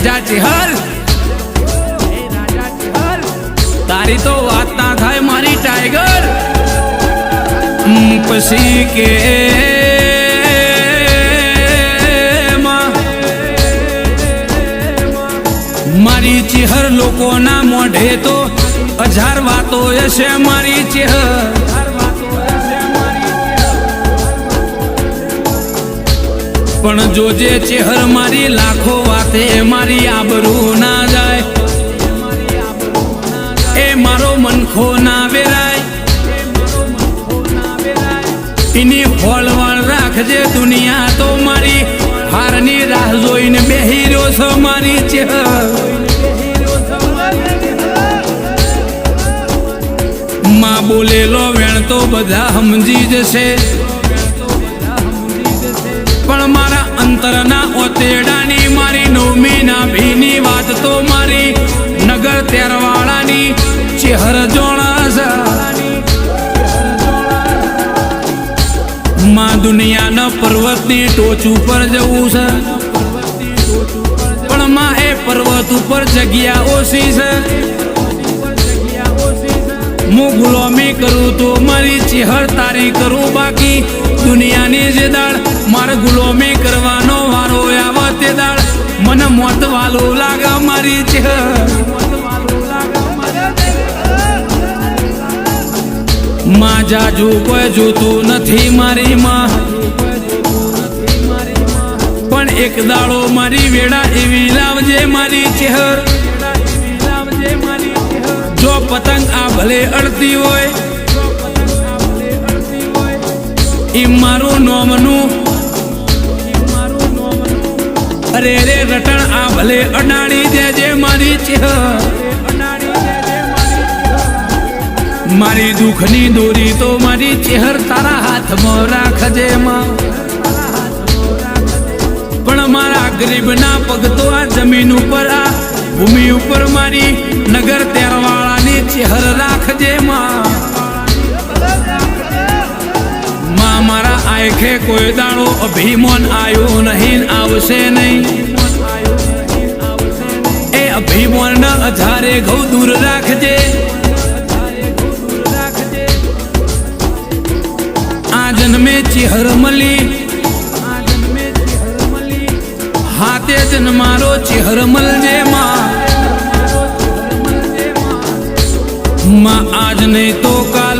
રાજા ચેહર તારી તો વાત ના થાય મારી ટાઈગર પછી કે મારી ચેહર લોકોના મોઢે તો 1000 વાતો હશે મારી ચેહર પણ જોજે ચેહર મારી લાખો વાતે મારી આબરૂ ના જાય એ મારો મનખો ના વેરાય એની ફોલવણ રાખજે દુનિયા તો મારી હારની રાહ જોઈને બેહી રહ્યો છો મારી ચેહર માં બોલેલો વેણ તો બધા સમજી જશે પણ મારા અંતરના ઓતેડાની મારી નવમીના ભીની વાત તો મારી નગર તેરવાળાની ચેહર જોણસ માં દુનિયાના પર્વતની ટોચ ઉપર જવું છે પણ માં એ પર્વત ઉપર જગ્યા ઓછી છે હું ગુલામી કરું તો મારી ચેહર તારી કરું બાકી દુનિયાની જે દાળ મારે ગુલામી કરવાનો વારો આવે તે દાળ મને મોત વાલો લાગે મારી ચેહર માં જાજુ કોઈ જોતું નથી મારી માં પણ એક દાડો મારી વેળા એવી લાવજે મારી ચેહર જો પતંગ આ ભલે અડતી હોય ઈ મારું નોમનું અરે રે રટણ આ ભલે અડાડી દેજે મારી ચેહર મારી દુઃખની દોરી તો મારી ચેહર તારા હાથમાં રાખજે માં પણ મારા ગરીબના પગ તો આ જમીન ઉપર આ ભૂમિ ઉપર મારી નગર તેરવાળાની ચેહર રાખજે માં મારા આંખે કોઈ દાડો અભિમાન આવ્યો નહીં આવશે નહીં એ અભિમાન ના 1000 ઘઉ દૂર રાખજે આ જન્મે ચેહર મળી હાથે જન્મારો ચેહર મળજે માં આજ નહીં તો કાલ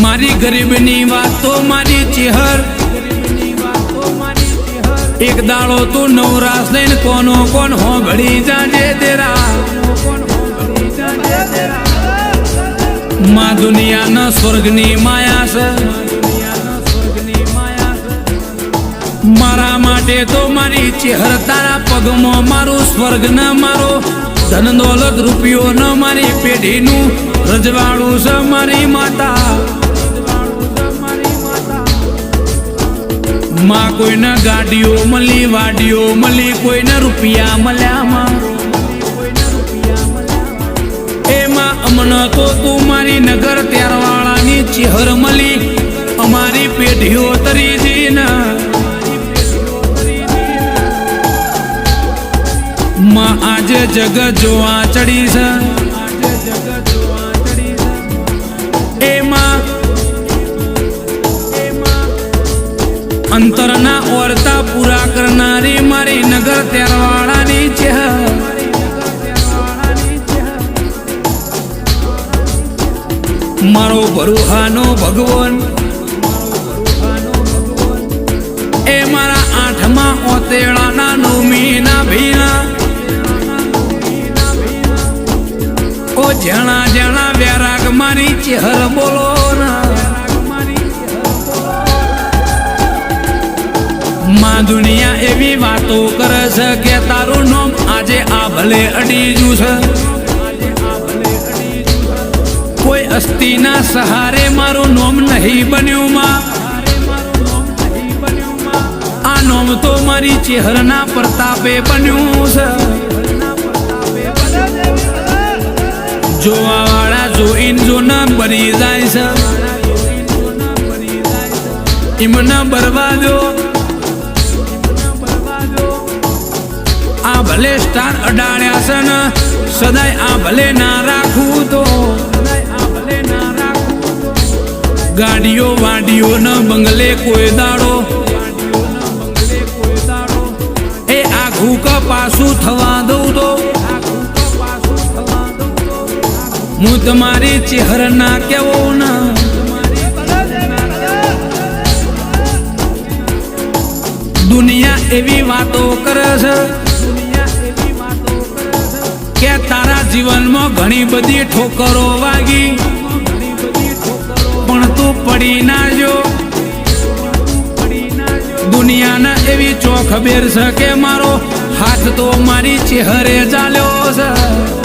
મારી ગરીબની વાત તો મારી ચેહર એક દાડો તું નવરાશ લઈને કોનો કોણ હોભળી જાજે તેરા માં દુનિયાના સ્વર્ગની માયા છે મારા માટે તો મારી ચેહર તારા પગમાં મારું સ્વર્ગ ન મારો ધન દોલત રૂપિયો ન મારી પેઢીનું રજવાડું છે મારી માતા માં કોઈને ગાડીઓ મળી વાડીઓ મળી કોઈને રૂપિયા મળ્યા માં એમાં અમને તો તું મારી નગર તેરવાળાની ચેહર મળી અમારી પેઢીઓ તરી જઈને માં આજે જગત જોવા ચડી છે એમાં અંતરના ઓરતા પૂરા કરનારી મારી નગર તેરવાળાની ચેહર મારો ભરુહાનો ભગવાન એ મારા 8મા ઓતેડાના 9મીના ભીના ઓ જણા જણા વ્યારાગ મારી ચેહર બોલો ના માં દુનિયા એવી વાતો કરે છે કે તારું નામ આજે આ ભલે અડીજું છે કોઈ અસ્થિના સહારે મારું નામ નહીં બન્યું માં આ નામ તો મારી ચેહરના પ્રતાપે બન્યું છે જોવા વાળા જોઈન જો ના બની જાય છે એમના બરબાદો ભલે સ્ટાર અડાડ્યા છે ને સદાય આ ભલે ના રાખું તો ગાડીઓ વાડીઓ ન બંગલે કોઈ દાડો એ આઘું પાછું થવા દઉં તો હું તમારી ચહેર ના કેવો ના દુનિયા એવી વાતો કરે છે કે તારા જીવનમાં ઘણી બધી ઠોકરો વાગી પણ તું પડી ના જો દુનિયાના એવી ચોખબેર છે કે મારો હાથ તો મારી ચહેરે ચાલ્યો છે